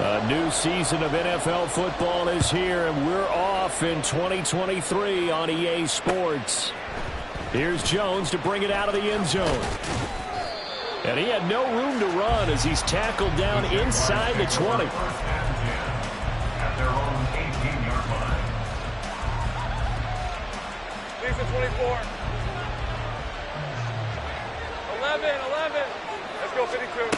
A new season of NFL football is here, and we're off in 2023 on EA Sports. Here's Jones to bring it out of the end zone. And he had no room to run as he's tackled down inside the 20. At their own 18-yard line. Defense 24. 11. Let's go 52.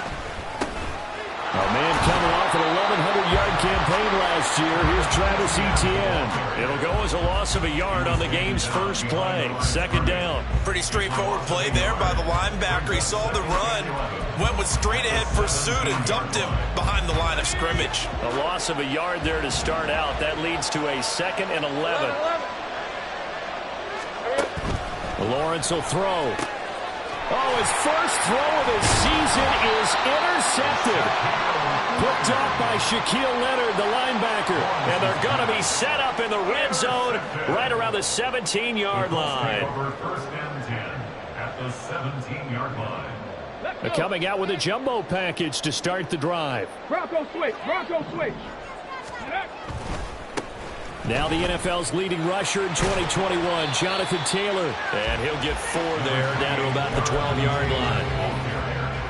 A man coming off an 1,100-yard campaign last year. Here's Travis Etienne. It'll go as a loss of a yard on the game's first play. Second down. Pretty straightforward play there by the linebacker. He saw the run, went with straight-ahead pursuit, and dumped him behind the line of scrimmage. A loss of a yard there to start out. That leads to a 2nd and 11. Lawrence will throw. Oh, his first throw of the season is intercepted. Picked up by Shaquille Leonard, the linebacker. And they're going to be set up in the red zone right around the 17-yard line. First and 10 at the 17-yard line. They're coming out with a jumbo package to start the drive. Bronco switch. Now the NFL's leading rusher in 2021, Jonathan Taylor. And he'll get 4 there, down to about the 12-yard line.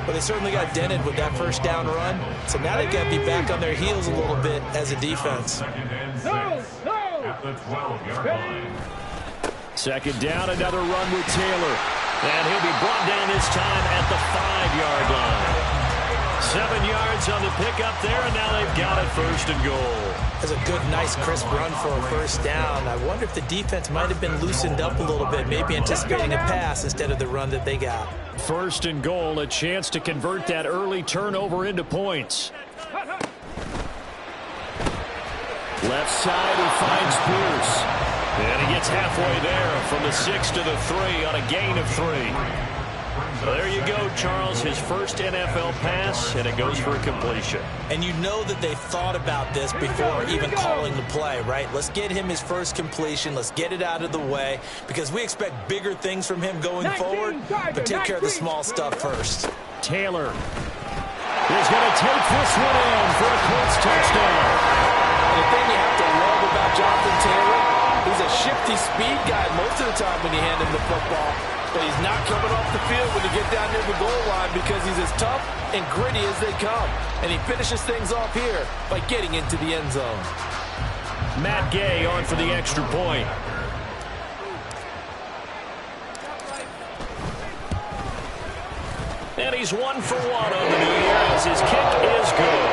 Well, they certainly got dented with that first down run, so now they've got to be back on their heels a little bit as a defense. Second and 6 at the 12-yard line. Second down, another run with Taylor. And he'll be brought down this time at the 5-yard line. 7 yards on the pickup there, and now they've got it first and goal. That's a good, nice, crisp run for a first down. I wonder if the defense might have been loosened up a little bit, maybe anticipating a pass instead of the run that they got. First and goal, a chance to convert that early turnover into points. Left side, he finds Pierce. And he gets halfway there from the 6 to the 3 on a gain of 3. There you go, Charles, his first NFL pass, and it goes for a completion. And you know that they thought about this before even calling the play, right? Let's get him his first completion. Let's get it out of the way because we expect bigger things from him going forward, but take care of the small stuff first. Taylor is going to take this one in for a Colts touchdown. The thing you have to love about Jonathan Taylor, he's a shifty speed guy most of the time when you hand him the football. But he's not coming off the field when you get down near the goal line because he's as tough and gritty as they come. And he finishes things off here by getting into the end zone. Matt Gay on for the extra point. And he's 1 for 1 on the new year as his kick is good.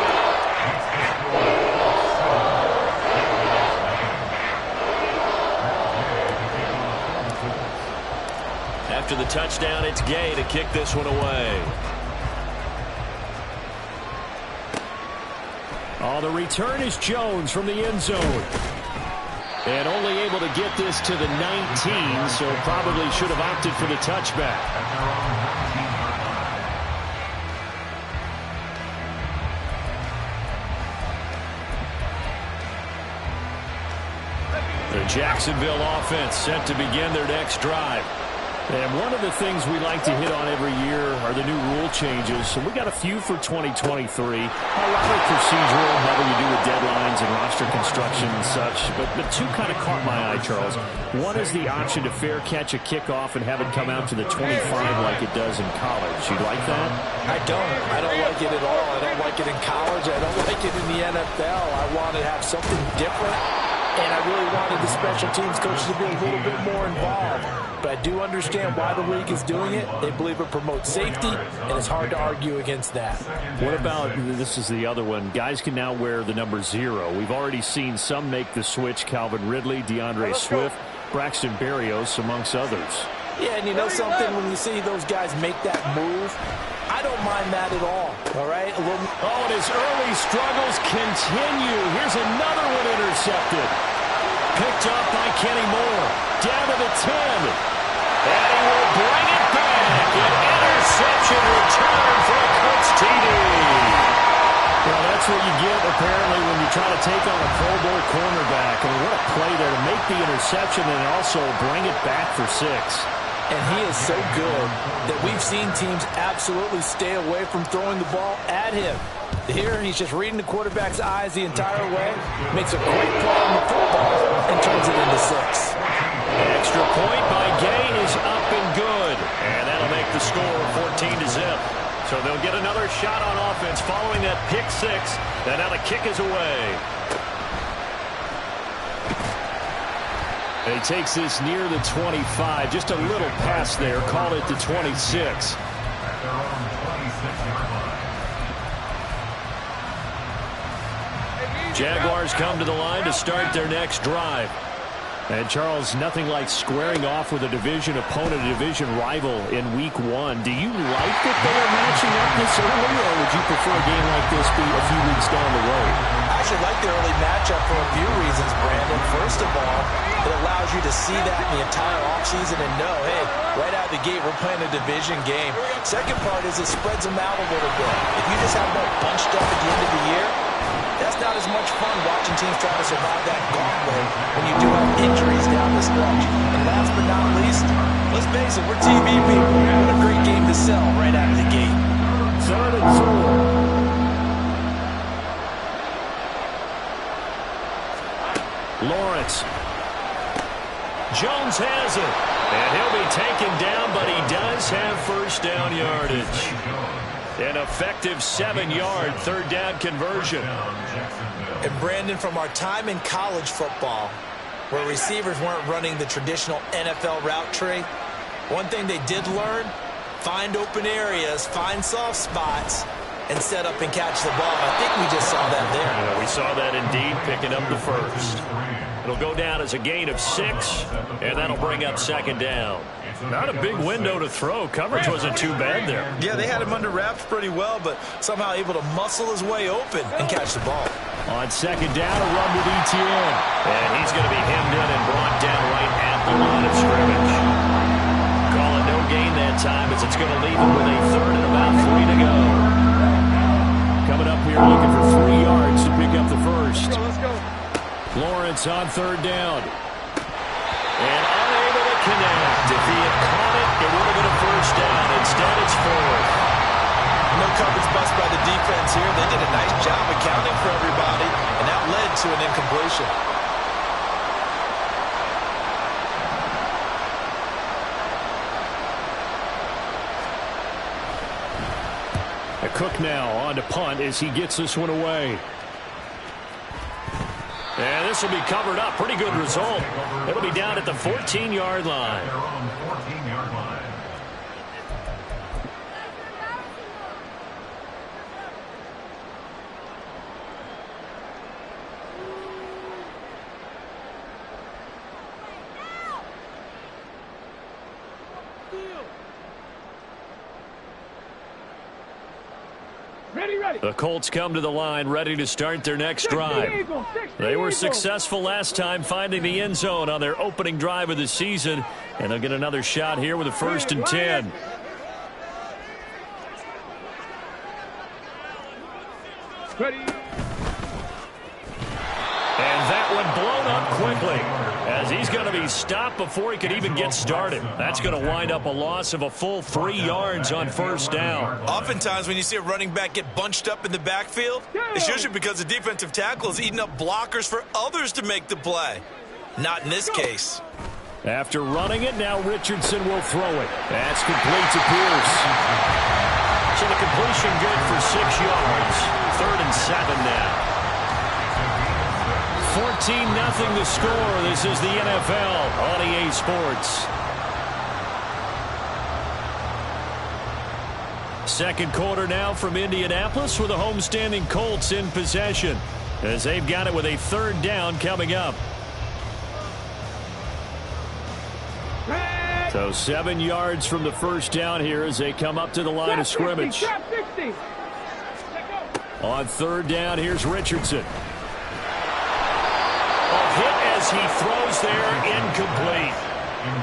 After the touchdown, it's Gay to kick this one away. Oh, the return is Jones from the end zone. And only able to get this to the 19, so probably should have opted for the touchback. The Jacksonville offense set to begin their next drive. And one of the things we like to hit on every year are the new rule changes. So we got a few for 2023. A lot of procedural, having to do with deadlines and roster construction and such. But two kind of caught my eye, Charles. One is the option to fair catch a kickoff and have it come out to the 25 like it does in college. You like that? I don't like it at all. I don't like it in college. I don't like it in the NFL. I want to have something different. And I really wanted the special teams coaches to be a little bit more involved. But I do understand why the league is doing it. They believe it promotes safety, and it's hard to argue against that. What about, this is the other one, guys can now wear the number 0. We've already seen some make the switch, Calvin Ridley, DeAndre Swift, Braxton Berrios, amongst others. Yeah, and you know something? When you see those guys make that move, I don't mind that at all right? Oh, and his early struggles continue. Here's another one intercepted. Picked up by Kenny Moore. Down to the 10. And he will bring it back. An interception return for a Colts TD. Well, that's what you get, apparently, when you try to take on a Pro Bowl cornerback. I mean, what a play there to make the interception and also bring it back for 6. And he is so good that we've seen teams absolutely stay away from throwing the ball at him. Here, he's just reading the quarterback's eyes the entire way, makes a great play on the football, and turns it into 6. Extra point by Gay is up and good. And that'll make the score 14-0. So they'll get another shot on offense following that pick 6. And now the kick is away. He takes this near the 25. Just a little pass there. Call it the 26. Jaguars come to the line to start their next drive. And, Charles, nothing like squaring off with a division opponent, a division rival in Week 1. Do you like that they are matching up this early, or would you prefer a game like this be a few weeks down the road? I actually like the early matchup for a few reasons, Brandon. First of all, it allows you to see that in the entire offseason and know, hey, right out of the gate, we're playing a division game. Second part is it spreads them out a little bit. If you just have them bunched up at the end of the year, that's not as much fun watching teams try to survive that gauntlet when you do have injuries down the stretch. And last but not least, let's face it, we're TV people. What a great game to sell right out of the gate. 3rd and 4. Lawrence. Jones has it. And he'll be taken down, but he does have first down yardage. An effective 7-yard 3rd down conversion. And Brandon, from our time in college football, where receivers weren't running the traditional NFL route tree, one thing they did learn, find open areas, find soft spots, and set up and catch the ball. I think we just saw that there. Yeah, we saw that indeed, picking up the first. It'll go down as a gain of 6, and that'll bring up 2nd down. Not a big window to throw. Coverage wasn't too bad there. Yeah, they had him under wraps pretty well, but somehow able to muscle his way open and catch the ball. On 2nd down, a run with Etienne. And he's going to be hemmed in and brought down right at the line of scrimmage. Calling no gain that time as it's going to leave him with a 3rd and about 3 to go. Coming up here looking for 3 yards to pick up the first. Let's go. Lawrence on 3rd down. And unable to connect. If he had caught it, it would have been a first down. Instead, it's 4th. No coverage bust by the defense here. They did a nice job accounting for everybody, and that led to an incompletion. A Cook now on to punt as he gets this one away. And this will be covered up. Pretty good result. It'll be down at the 14-yard line. The Colts come to the line, ready to start their next drive. They were successful last time finding the end zone on their opening drive of the season, and they'll get another shot here with a 1st and 10. And that one blown up quickly as he's going to be stopped before he could even get started. That's going to wind up a loss of a full 3 yards on 1st down. Oftentimes when you see a running back get bunched up in the backfield, it's usually because the defensive tackle is eating up blockers for others to make the play. Not in this case. After running it, now Richardson will throw it. That's complete to Pierce. So the completion good for 6 yards. 3rd and 7 now. 14-0 the score. This is the NFL on EA Sports. Second quarter now from Indianapolis with the homestanding Colts in possession as they've got it with a 3rd down coming up. So 7 yards from the first down here as they come up to the line of scrimmage. On 3rd down, here's Richardson. A hit as he throws there, incomplete.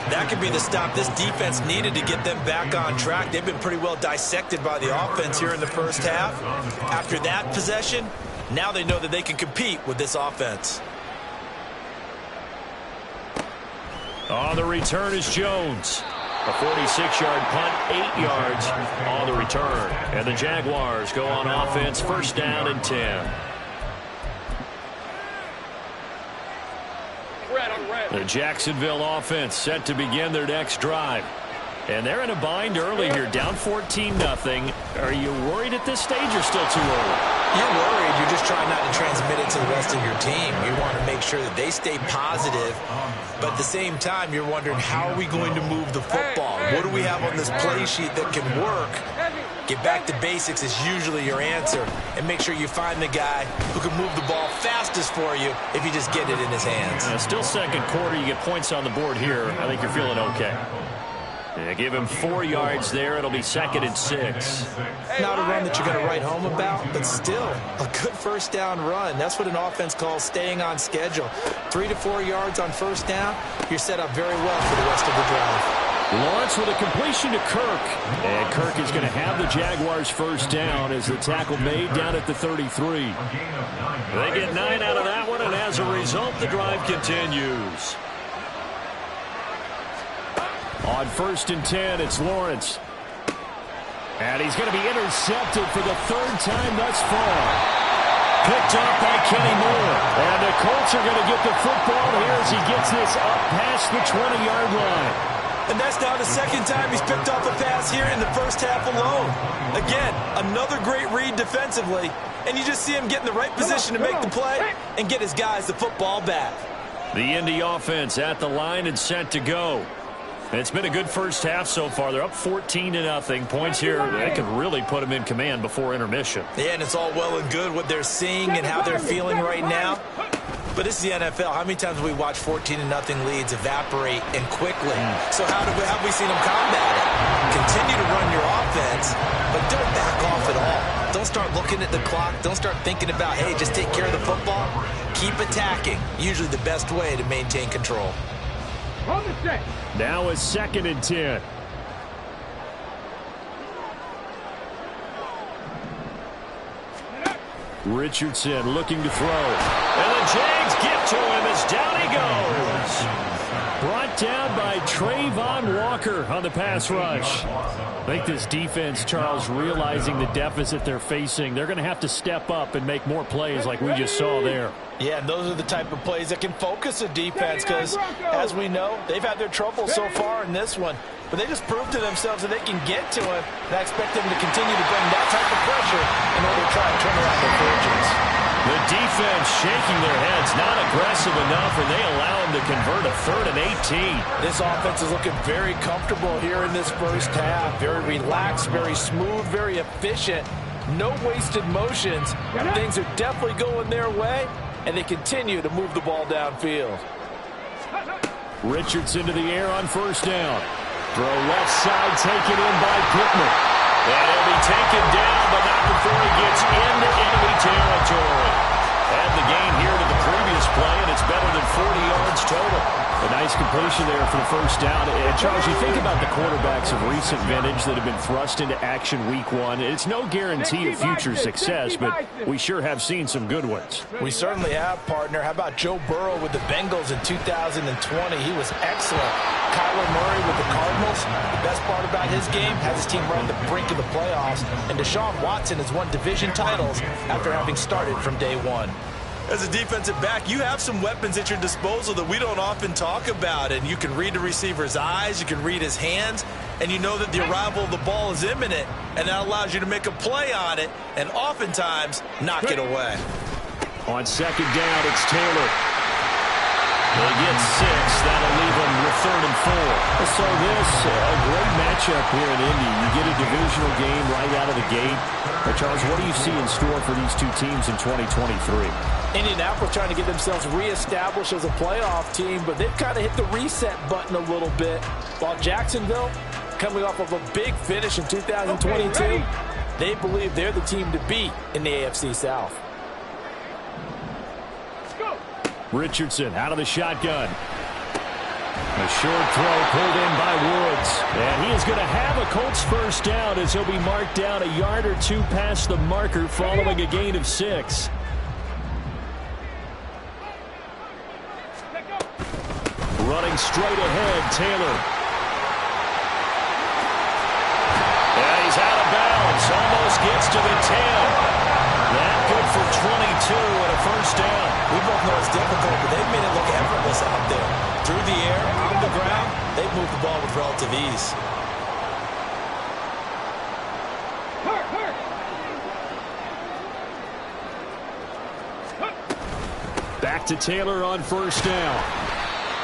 That could be the stop this defense needed to get them back on track. They've been pretty well dissected by the offense here in the first half. After that possession, now they know that they can compete with this offense. On the return is Jones. A 46-yard punt, 8 yards on the return. And the Jaguars go on offense, first down and 10. The Jacksonville offense set to begin their next drive. And they're in a bind early here, down 14-0. Are you worried at this stage or still too early? You're worried. You're just trying not to transmit it to the rest of your team. You want to make sure that they stay positive. But at the same time, you're wondering, how are we going to move the football? What do we have on this play sheet that can work? Get back to basics is usually your answer. And make sure you find the guy who can move the ball fastest for you if you just get it in his hands. Still second quarter. You get points on the board here. I think you're feeling okay. Yeah, give him 4 yards there. It'll be 2nd and 6. Not a run that you're going to write home about, but still a good first down run. That's what an offense calls staying on schedule. 3 to 4 yards on first down, you're set up very well for the rest of the drive. Lawrence with a completion to Kirk. And Kirk is going to have the Jaguars first down as the tackle made down at the 33. They get 9 out of that one, and as a result, the drive continues. On 1st and 10, it's Lawrence. And he's going to be intercepted for the 3rd time thus far. Picked up by Kenny Moore. And the Colts are going to get the football here as he gets this up past the 20-yard line. And that's now the 2nd time he's picked off a pass here in the first half alone. Again, another great read defensively. And you just see him get in the right position to make the play and get his guys the football back. The Indy offense at the line and set to go. It's been a good first half so far. They're up 14-0. Points here, they can really put them in command before intermission. Yeah, and it's all well and good what they're seeing and how they're feeling right now. But this is the NFL. How many times have we watched 14-0 leads evaporate and quickly? So how have we seen them combat it? Continue to run your offense, but don't back off at all. Don't start looking at the clock. Don't start thinking about, hey, just take care of the football. Keep attacking. Usually the best way to maintain control. Now it's 2nd and 10. Richardson looking to throw. And the Jags get to him as down he goes. Brought down by Trayvon Walker on the pass rush. I think this defense, Charles, realizing the deficit they're facing, they're going to have to step up and make more plays like we just saw there. Yeah, and those are the type of plays that can focus a defense because, as we know, they've had their trouble so far in this one. But they just proved to themselves that they can get to him, and I expect them to continue to bring that type of pressure in order to try and turn around their fortunes. The defense shaking their heads, not aggressive enough, and they allow them to convert a 3rd and 18. This offense is looking very comfortable here in this first half. Very relaxed, very smooth, very efficient. No wasted motions. Things are definitely going their way, and they continue to move the ball downfield. Richardson to the air on first down. Throw left side taken in by Pittman. And he'll be taken down, but not before he gets into enemy territory. Add the gain here to the previous play, and it's better than 40 yards total. A nice completion there for the first down. And Charles, you think about the quarterbacks of recent vintage that have been thrust into action week 1. It's no guarantee of future success, but we sure have seen some good ones. We certainly have, partner. How about Joe Burrow with the Bengals in 2020? He was excellent. Kyler Murray with the Cardinals. The best part about his game, has his team right on the brink of the playoffs. And Deshaun Watson has won division titles after having started from day 1. As a defensive back, you have some weapons at your disposal that we don't often talk about. And you can read the receiver's eyes, you can read his hands, and you know that the arrival of the ball is imminent, and that allows you to make a play on it and oftentimes knock it away. On 2nd down, it's Taylor. They get 6. That'll leave them with 3rd and 4. So this, a great matchup here in Indy. You get a divisional game right out of the gate. But Charles, what do you see in store for these two teams in 2023? Indianapolis trying to get themselves reestablished as a playoff team, but they've kind of hit the reset button a little bit. While Jacksonville, coming off of a big finish in 2022, they believe they're the team to beat in the AFC South. Richardson out of the shotgun. A short throw pulled in by Woods. And he is going to have a Colts first down as he'll be marked down a yard or 2 past the marker following a gain of 6. Running straight ahead, Taylor. is out of bounds. Almost gets to the 10. That good for 22 and a first down. We both know it's difficult, but they've made it look effortless out there. Through the air, on the ground, they've moved the ball with relative ease. Back to Taylor on first down.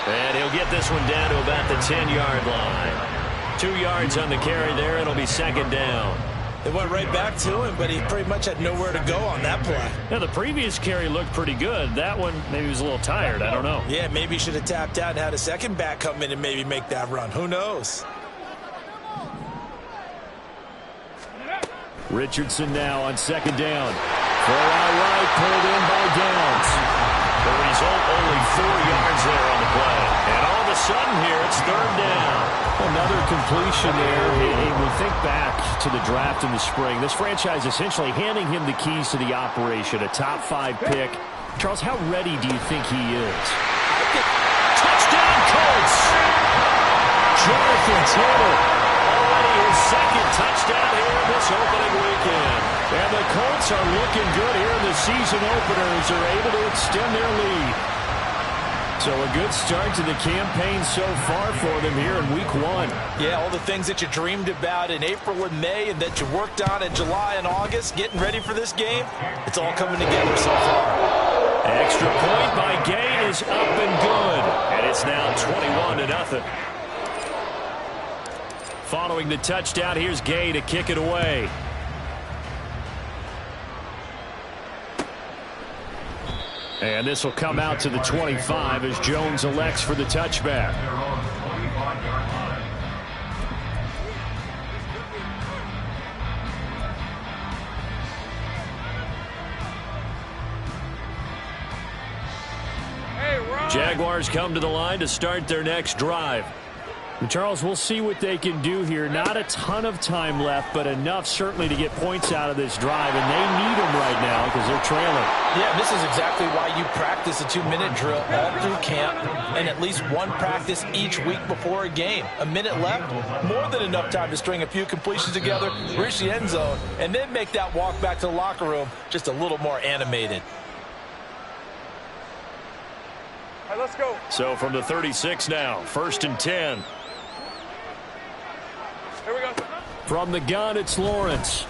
And he'll get this one down to about the 10-yard line. 2 yards on the carry there. It'll be second down. They went right back to him, but he pretty much had nowhere to go on that play. Yeah, the previous carry looked pretty good. That one, maybe he was a little tired. I don't know. Yeah, maybe he should have tapped out and had a second back come in and maybe make that run. Who knows? Richardson now on second down. Throw out right, pulled in by Downs. The result, only 4 yards there on the play. And all of a sudden here, it's third down. Another completion there. And we think back to the draft in the spring. This franchise essentially handing him the keys to the operation, a top 5 pick. Charles, how ready do you think he is? Touchdown, Colts! Jonathan Taylor, already his second touchdown here this opening weekend. And the Colts are looking good here in the season openers. They're able to extend their lead. So a good start to the campaign so far for them here in week 1. Yeah, all the things that you dreamed about in April and May and that you worked on in July and August, getting ready for this game, it's all coming together so far. Extra point by Gay is up and good. And it's now 21-0. Following the touchdown, here's Gay to kick it away. And this will come out to the 25 as Jones elects for the touchback. Jaguars come to the line to start their next drive. And Charles, we'll see what they can do here. Not a ton of time left, but enough certainly to get points out of this drive, and they need them right now because they're trailing. Yeah, this is exactly why you practice a 2-minute drill all through camp and at least one practice each week before a game. A minute left, more than enough time to string a few completions together, reach the end zone, and then make that walk back to the locker room just a little more animated. All right, let's go. So from the 36 now, 1st and 10. Here we go. From the gun, it's Lawrence.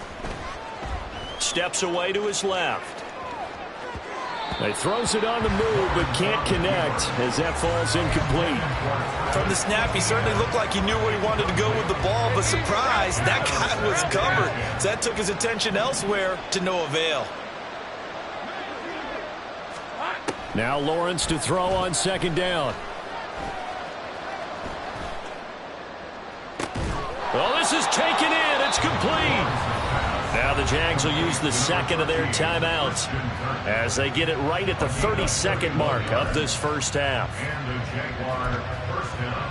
Steps away to his left. He throws it on the move, but can't connect as that falls incomplete. From the snap, he certainly looked like he knew where he wanted to go with the ball, but surprise, that guy was covered. So that took his attention elsewhere to no avail. Now Lawrence to throw on second down. Well, this is taken in. It's complete. Now the Jags will use the second of their timeouts as they get it right at the 32nd mark of this first half. And the Jaguar first down.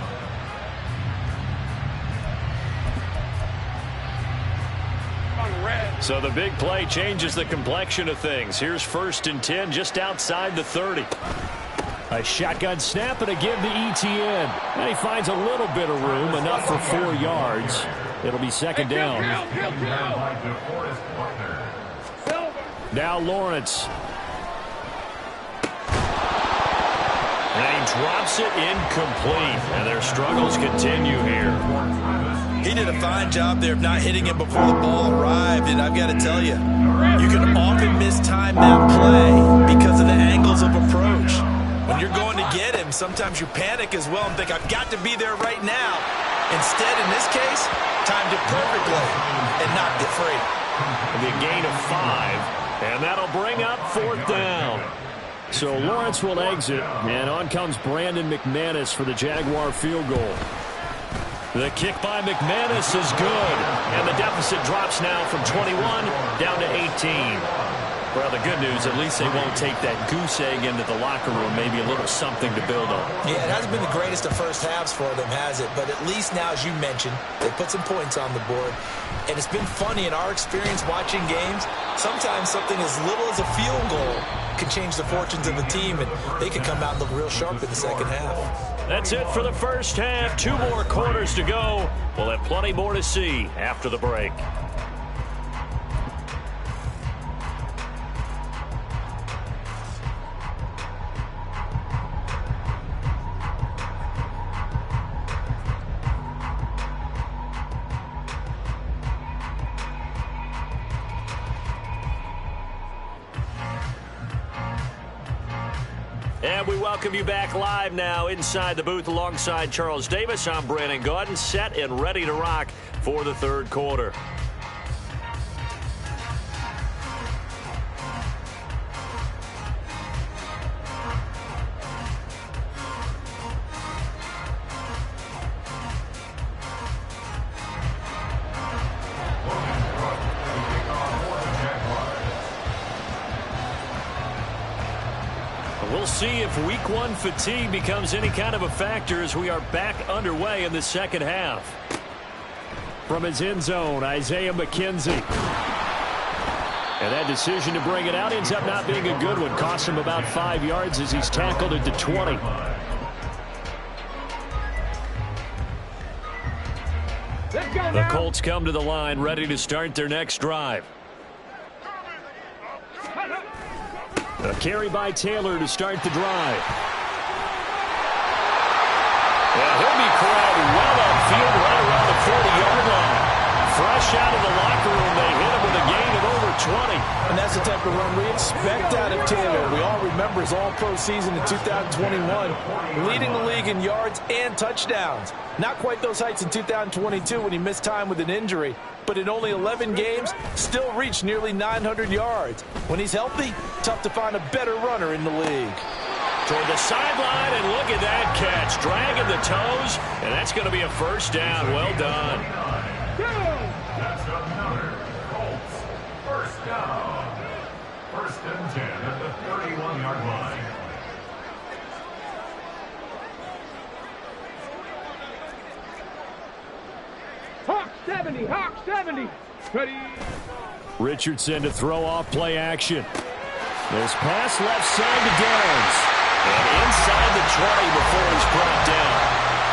On red. So the big play changes the complexion of things. Here's 1st and 10 just outside the 30. A shotgun snap and a give to Etienne. And he finds a little bit of room, enough for 4 yards. It'll be second down. Now Lawrence. And he drops it incomplete. And their struggles continue here. He did a fine job there of not hitting him before the ball arrived, and I've got to tell you, you can often mistime that play because of the angles of approach. When you're going to get him, sometimes you panic as well and think, I've got to be there right now. Instead, in this case, timed it perfectly and knocked it free. It'll be a gain of 5, and that'll bring up 4th down. So Lawrence will exit, and on comes Brandon McManus for the Jaguar field goal. The kick by McManus is good, and the deficit drops now from 21 down to 18. Well, the good news, at least they won't take that goose egg into the locker room, maybe a little something to build on. Yeah, it hasn't been the greatest of first halves for them, has it? But at least now, as you mentioned, they put some points on the board. And it's been funny in our experience watching games, sometimes something as little as a field goal could change the fortunes of the team, and they could come out and look real sharp in the second half. That's it for the first half. 2 more quarters to go. We'll have plenty more to see after the break. And we welcome you back live now inside the booth alongside Charles Davis. I'm Brandon Gaudin, set and ready to rock for the third quarter. We'll see if week 1 fatigue becomes any kind of a factor as we are back underway in the second half. From his end zone, Isaiah McKenzie. And that decision to bring it out ends up not being a good one. Cost him about 5 yards as he's tackled at the 20. The Colts come to the line ready to start their next drive. A carry by Taylor to start the drive. And he'll be corralled well upfield right around the 40-yard line. Fresh out of the locker room, they hit him with a gain of over 20. And that's the type of run we expect out of Taylor. We all remember his all-pro season in 2021, leading the league in yards and touchdowns. Not quite those heights in 2022 when he missed time with an injury, but in only 11 games, still reached nearly 900 yards. When he's healthy, tough to find a better runner in the league. Toward the sideline, and look at that catch. Dragging the toes, and that's going to be a first down. Well done. That's another Colts first down. 1st and 10 at the 31-yard line. Hawk 70, Hawk 70. Ready. Richardson to throw off play action. This pass left side to Downs. And inside the 20 before he's brought down.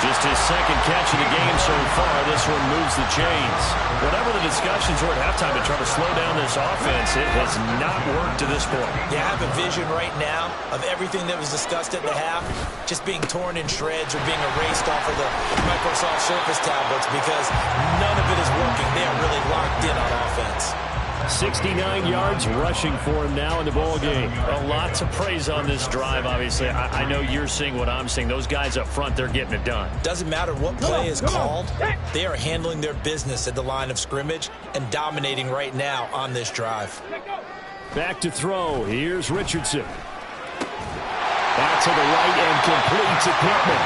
Just his second catch of the game so far. This one moves the chains. Whatever the discussions were at halftime to try to slow down this offense, it has not worked to this point. Yeah, I have a vision right now of everything that was discussed at the half just being torn in shreds or being erased off of the Microsoft Surface tablets because none of it is working. They are really locked in on offense. 69 yards rushing for him now in the ball game. A lot to praise on this drive, obviously. I know you're seeing what I'm seeing. Those guys up front, they're getting it done. Doesn't matter what play is called. They are handling their business at the line of scrimmage and dominating right now on this drive. Back to throw. Here's Richardson. Back to the right and complete to Pittman.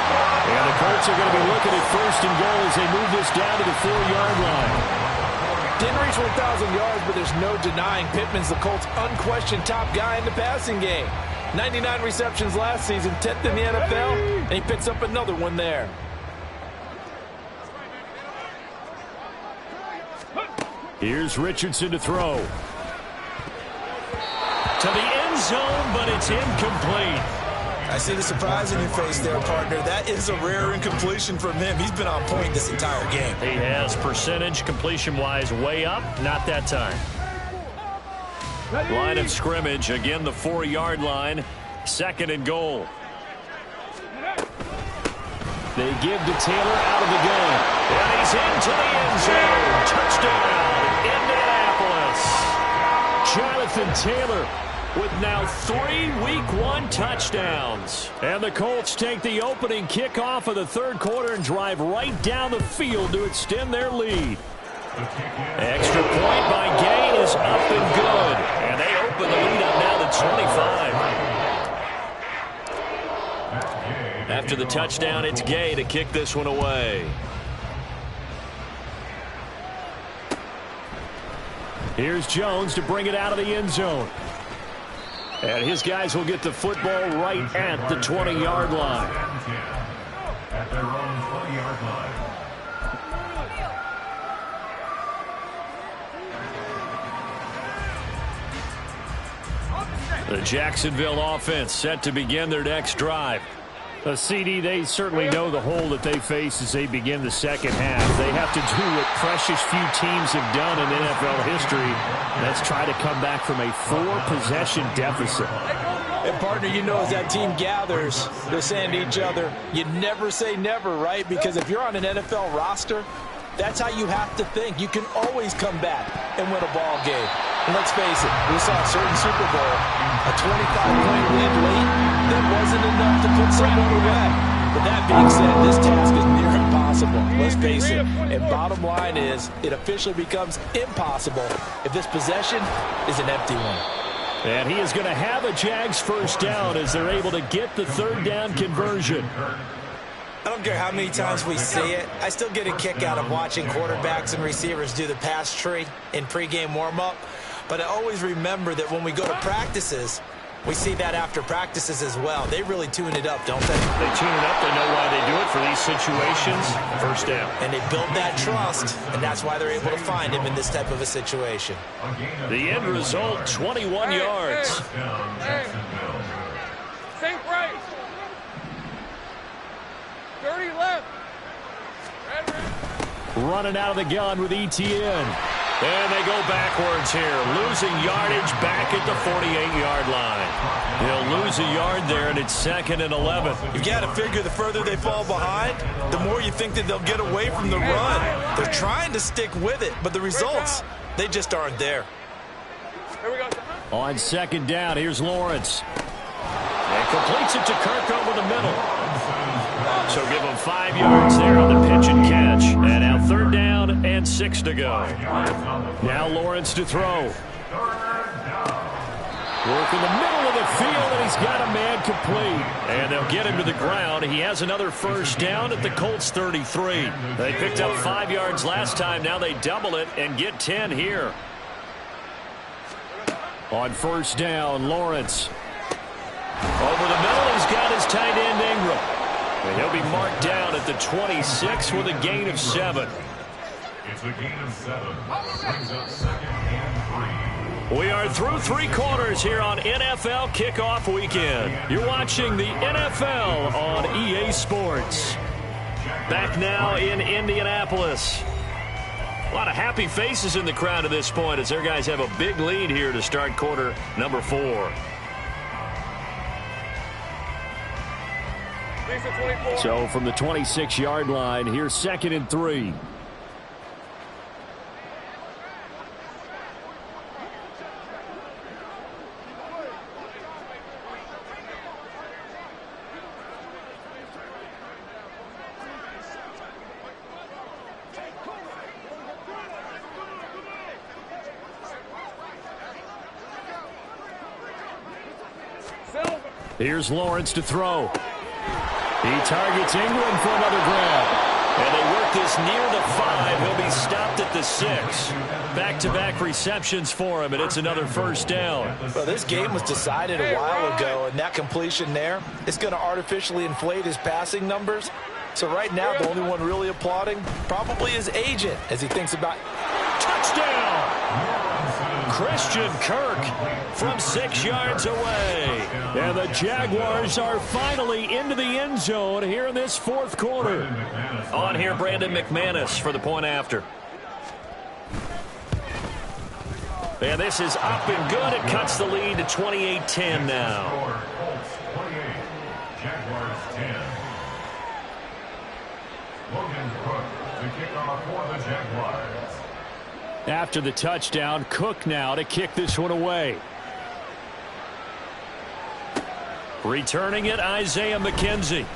And the Colts are going to be looking at 1st and goal as they move this down to the 4-yard line. Didn't reach 1,000 yards, but there's no denying Pittman's the Colts' unquestioned top guy in the passing game. 99 receptions last season, 10th in the NFL, and he picks up another one there. Here's Richardson to throw. To the end zone, but it's incomplete. I see the surprise in your face there, partner. That is a rare incompletion from him. He's been on point this entire game. He has. Percentage completion-wise way up. Not that time. Line of scrimmage. Again, the 4-yard line. 2nd and goal. They give to Taylor out of the gun. And he's into the end zone. Touchdown, Indianapolis. Jonathan Taylor with now 3 Week 1 touchdowns. And the Colts take the opening kickoff of the third quarter and drive right down the field to extend their lead. Extra point by Gay is up and good. And they open the lead up now to 25. After the touchdown, it's Gay to kick this one away. Here's Jones to bring it out of the end zone. And his guys will get the football right at the 20-yard line. At their own 20-yard line. The Jacksonville offense set to begin their next drive. The CD, they certainly know the hole that they face as they begin the second half. They have to do what precious few teams have done in NFL history. Let's try to come back from a 4-possession deficit. And, partner, you know, as that team gathers, they're saying to each other, you never say never, right? Because if you're on an NFL roster, that's how you have to think. You can always come back and win a ball game. And let's face it, we saw a certain Super Bowl, a 25-point lead late that wasn't enough to put someone away. But that being said, this task is near impossible. Let's face it. And bottom line is, it officially becomes impossible if this possession is an empty one. And he is going to have a Jags first down as they're able to get the third down conversion. I don't care how many times we see it. I still get a kick out of watching quarterbacks and receivers do the pass tree in pregame warm-up. But I always remember that when we go to practices, we see that after practices as well. They really tune it up, don't they? They tune it up. They know why they do it for these situations. First down. And they build that trust, and that's why they're able to find him in this type of a situation. The end result, 21 yards. Think right. 30 left. Running out of the gun with Etienne. And they go backwards here, losing yardage back at the 48-yard line. They'll lose a yard there, and it's 2nd and 11. You've got to figure the further they fall behind, the more you think that they'll get away from the run. They're trying to stick with it, but the results, they just aren't there. Here we go. On 2nd down, here's Lawrence. And completes it to Kirk over the middle. So give him 5 yards there on the pitch and catch. And now 3rd down and 6 to go. Now Lawrence to throw. Work in the middle of the field, and he's got a man complete. And they'll get him to the ground. He has another first down at the Colts 33. They picked up 5 yards last time. Now they double it and get 10 here. On 1st down, Lawrence. Over the middle, he's got his tight end Ingram. And he'll be marked down at the 26 with a gain of 7. It's a gain of 7. Brings up 2nd and 3. We are through 3 quarters here on NFL Kickoff Weekend. You're watching the NFL on EA Sports. Back now in Indianapolis. A lot of happy faces in the crowd at this point as their guys have a big lead here to start quarter number 4. So from the 26-yard line, here's 2nd and 3. Here's Lawrence to throw. He targets Ingram for another grab. And they work this near the 5. He'll be stopped at the 6. Back-to-back receptions for him, and it's another first down. Well, this game was decided a while ago, and that completion there is going to artificially inflate his passing numbers. So right now, the only one really applauding probably his agent as he thinks about touchdown. Christian Kirk from 6 yards away. And the Jaguars are finally into the end zone here in this 4th quarter. On here, Brandon McManus for the point after. And this is up and good. It cuts the lead to 28-10 now. Colts 28, Jaguars 10. Logan Cook to kick off for the Jaguars. After the touchdown, Cook now to kick this one away. Returning it, Isaiah McKenzie.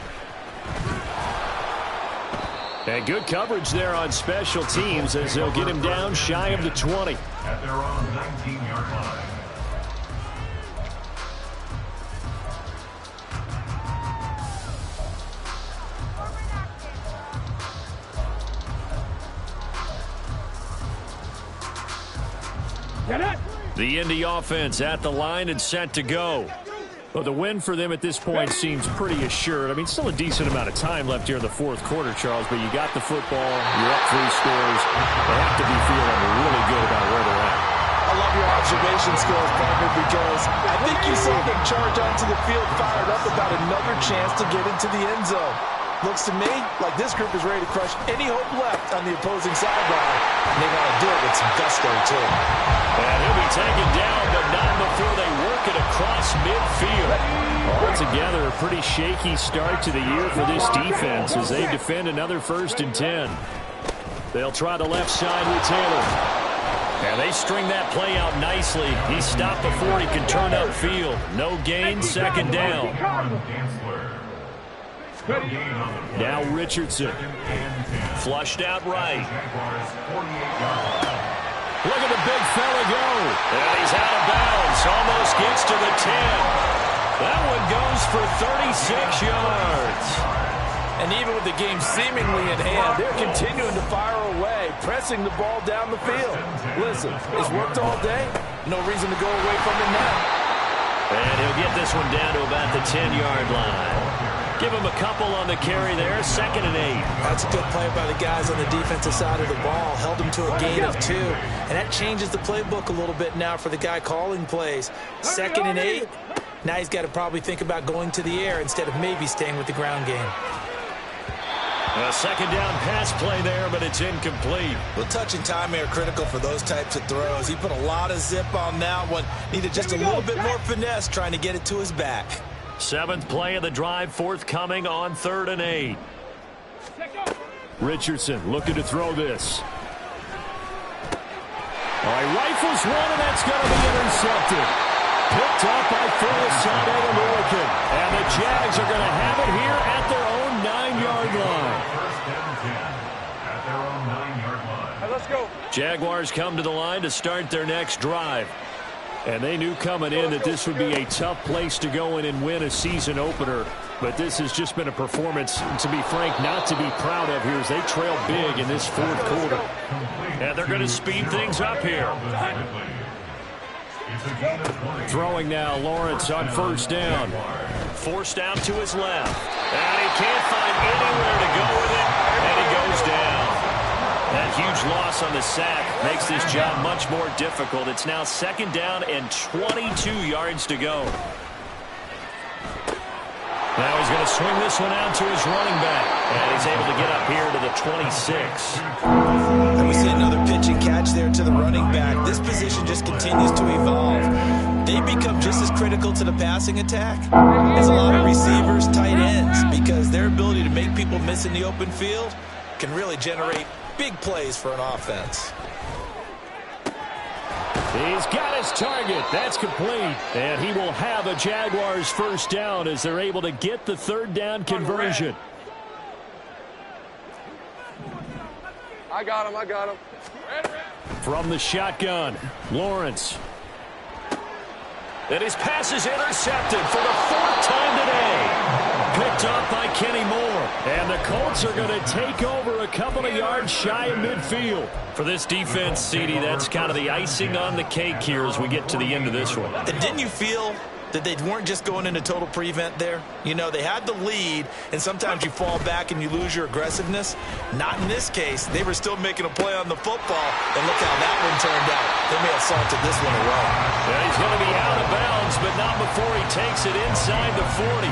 And good coverage there on special teams as they'll get him down shy of the 20. At their own 19-yard line. The Indy offense at the line and set to go. Well, the win for them at this point seems pretty assured. I mean, still a decent amount of time left here in the 4th quarter, Charles, but you got the football, you're up 3 scores. They have to be feeling really good about where they're at. I love love your observation skills, partner, because I think you saw them charge onto the field fired up about another chance to get into the end zone. Looks to me like this group is ready to crush any hope left on the opposing sideline. And they got to do it with some gusto, too. And he'll be taken down, but not before they work it across midfield. Altogether, a pretty shaky start to the year for this defense as they defend another 1st and 10. They'll try the left side with Taylor. And they string that play out nicely. He stopped before he could turn upfield. No gain, 2nd down. Now Richardson. Flushed out right. Look at the big fella go. And he's out of bounds. Almost gets to the 10. That one goes for 36 yards. And even with the game seemingly in hand, they're continuing to fire away, pressing the ball down the field. Listen, it's worked all day. No reason to go away from it now. And he'll get this one down to about the 10-yard line. Give him a couple on the carry there, 2nd and 8. That's a good play by the guys on the defensive side of the ball. Held him to a gain of 2. And that changes the playbook a little bit now for the guy calling plays. 2nd and 8. Now he's got to probably think about going to the air instead of maybe staying with the ground game. A 2nd down pass play there, but it's incomplete. Well, touch and time are critical for those types of throws. He put a lot of zip on that one. Needed just a little bit more finesse trying to get it to his back. 7th play of the drive, forthcoming on 3rd and 8. Richardson looking to throw this. All right, rifles one, and that's going to be intercepted. Picked up by Philistine American. And the Jags are going to have it here at their own 9-yard line. At their own 9-yard line. Hey, let's go. Jaguars come to the line to start their next drive. And they knew coming in that this would be a tough place to go in and win a season opener. But this has just been a performance, to be frank, not to be proud of here as they trail big in this 4th quarter. And they're going to speed things up here. Throwing now, Lawrence on 1st down. Forced out to his left. And he can't find anywhere to go with it. And he goes down. That huge loss on the sack makes this job much more difficult. It's now 2nd down and 22 yards to go. Now he's going to swing this one out to his running back. And he's able to get up here to the 26. And we see another pitch and catch there to the running back. This position just continues to evolve. They become just as critical to the passing attack as a lot of receivers, tight ends, because their ability to make people miss in the open field can really generate big plays for an offense. He's got his target. That's complete. And he will have a Jaguars 1st down as they're able to get the 3rd down conversion. I got him. I got him. From the shotgun, Lawrence. And his pass is intercepted for the 4th time today. Picked up by Kenny Moore. And the Colts are going to take over a couple of yards shy of midfield. For this defense, CD, that's kind of the icing on the cake here as we get to the end of this one. And didn't you feel that they weren't just going into total prevent there? You know, they had the lead, and sometimes you fall back and you lose your aggressiveness. Not in this case. They were still making a play on the football, and look how that one turned out. They may have salted this one away. Yeah, he's going to be out of bounds, but not before he takes it inside the 40.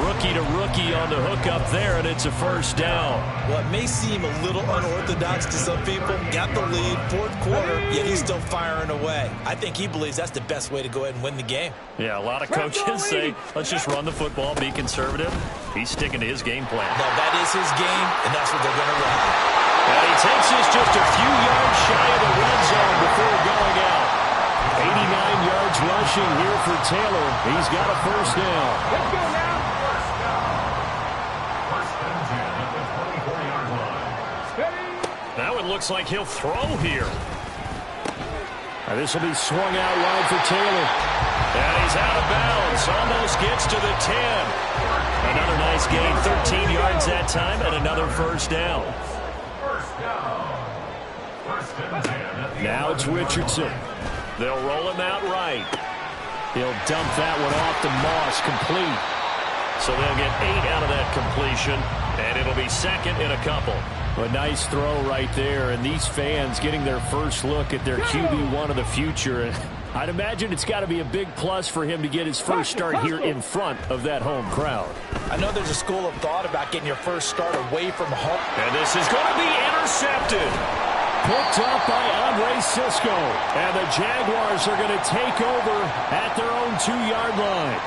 Rookie to rookie on the hook up there, and it's a 1st down. Well, it may seem a little unorthodox to some people. Got the lead, 4th quarter, yet he's still firing away. I think he believes that's the best way to go ahead and win the game. Yeah, a lot of coaches say, let's just run the football, be conservative. He's sticking to his game plan. No, that is his game, and that's what they're going to run. And he takes this just a few yards shy of the red zone before going out. 89 yards rushing here for Taylor. He's got a 1st down. Let's go now. Now it looks like he'll throw here. This will be swung out wide for Taylor. And he's out of bounds. Almost gets to the 10. Another nice gain. 13 yards that time and another 1st down. Now it's Richardson. They'll roll him out right. He'll dump that one off to Moss, complete. So they'll get 8 out of that completion, and it'll be 2nd and a couple. A nice throw right there, and these fans getting their first look at their QB1 of the future. And I'd imagine it's got to be a big plus for him to get his first start here in front of that home crowd. I know there's a school of thought about getting your first start away from home. And this is going to be intercepted. Picked up by Andre Cisco. And the Jaguars are going to take over at their own 2-yard line.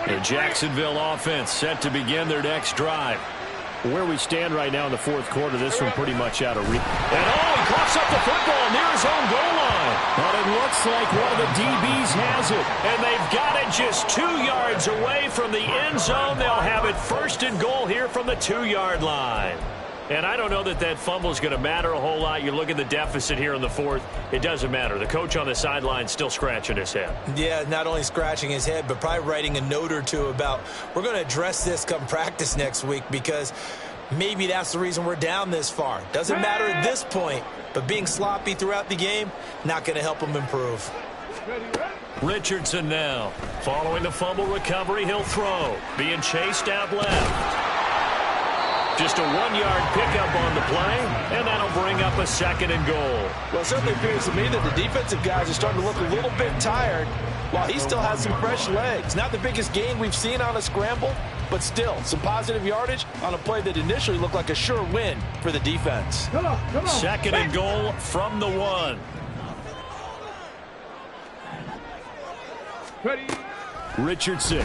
The Jacksonville offense set to begin their next drive. Where we stand right now in the fourth quarter, this one pretty much out of reach. And he coughs up the football near his own goal line. But it looks like one of the DBs has it. And they've got it just 2 yards away from the end zone. They'll have it first and goal here from the 2-yard line. And I don't know that that fumble is going to matter a whole lot. You look at the deficit here in the fourth, it doesn't matter. The coach on the sideline still scratching his head. Yeah, not only scratching his head, but probably writing a note or two about we're going to address this come practice next week because maybe that's the reason we're down this far. Doesn't matter at this point, but being sloppy throughout the game, not going to help him improve. Richardson now. Following the fumble recovery, he'll throw. Being chased out left. Just a 1-yard pickup on the play, and that'll bring up a 2nd and goal. Well, it certainly appears to me that the defensive guys are starting to look a little bit tired while he still has some fresh legs. Not the biggest gain we've seen on a scramble, but still some positive yardage on a play that initially looked like a sure win for the defense. Come on. 2nd and goal from the 1. Ready. Richardson.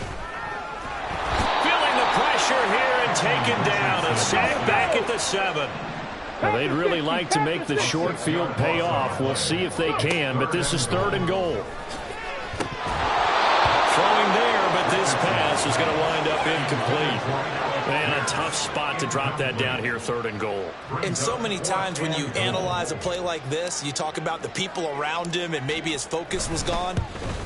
Feeling the pressure here and taken down. A sack back at the 7. Well, they'd really like to make the short field pay off. We'll see if they can, but this is 3rd and goal. Throwing there, but this pass is going to wind up incomplete. Man, a tough spot to drop that down here, 3rd and goal. And so many times when you analyze a play like this, you talk about the people around him and maybe his focus was gone.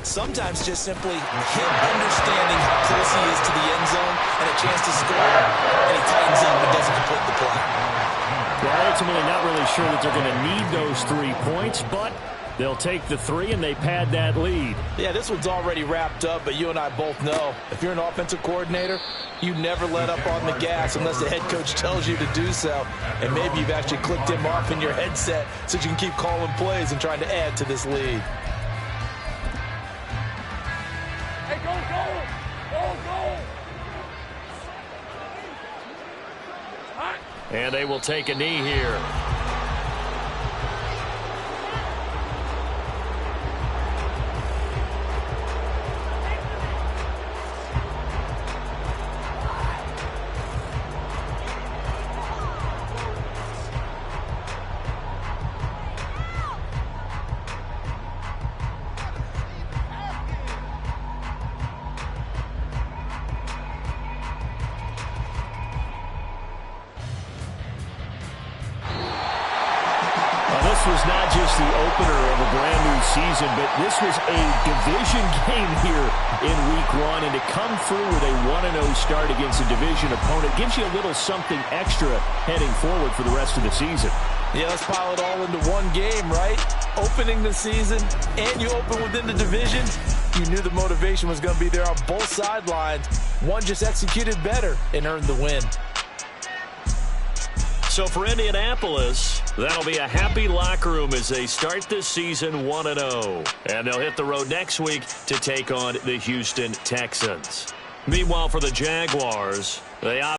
Sometimes just simply him understanding how close he is to the end zone and a chance to score, and he tightens up and doesn't complete the play. Well, ultimately not really sure that they're going to need those 3 points, but they'll take the 3 and they pad that lead. Yeah, this one's already wrapped up, but you and I both know if you're an offensive coordinator, you never let up on the gas unless the head coach tells you to do so. And maybe you've actually clicked him off in your headset so you can keep calling plays and trying to add to this lead. Hey, go. And they will take a knee here. Was not just the opener of a brand new season, but this was a division game here in week 1, and to come through with a 1-0 start against a division opponent gives you a little something extra heading forward for the rest of the season. Yeah, let's pile it all into one game, right? Opening the season, and you open within the division. You knew the motivation was going to be there on both sidelines. One just executed better and earned the win. So for Indianapolis, that'll be a happy locker room as they start this season 1-0. And they'll hit the road next week to take on the Houston Texans. Meanwhile, for the Jaguars, they